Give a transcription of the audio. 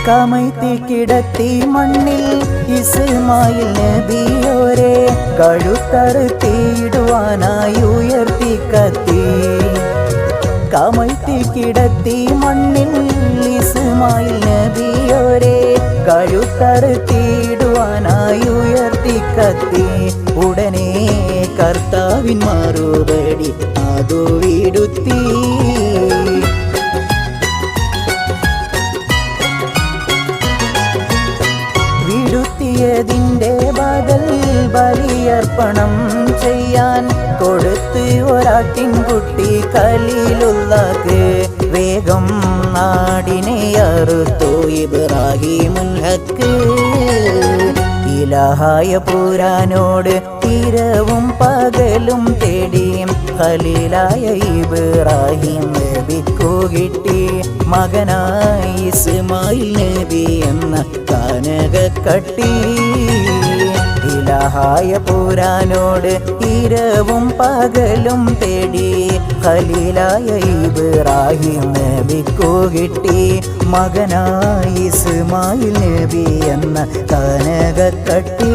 കമഴ്ത്തി കിടത്തി മണ്ണിൽ ഇസ്മായിൽ നബിയോരെ കഴുത്തറുത്തിയിടുവാനായി ഉയർത്തി കത്തി. കമഴ്ത്തി കിടത്തി മണ്ണിൽ ഇസ്മായിൽ നബിയോരെ കഴുത്തറുത്തിയിടുവാനായി ഉയർത്തി കത്തി. ഉടനെ കർത്താവിൻ മറുപടി അതു വിടുത്തി. വിടുത്തിയതിൻ്റെ ബദൽ ബലിയർപ്പണം ചെയ്യാൻ കൊടുത്ത് ഒരാട്ടിൻകുട്ടി ഖലീലുള്ളാഹ്. വേഗം നാടിനെ അറുത്തു ഇബ്രാഹിമുൽ ഹക്ക്. ഇലാഹായ പുരാനോട് ഇരവും പകലും തേടി ഖലീലായ ഇബ്രാഹിം നബിക്കു കിട്ടി മകനായി ഇസ്മായിൽ നബി എന്ന കാനകക്കട്ടി. ഇലാഹായ പുരാനോട് ഇരവും പകലും തേടി ഖലീലായ ഇബ്രാഹിം നബിക്കു കിട്ടി മകനായി ഇസ്മായിൽ നബി എന്ന കാനകക്കട്ടി.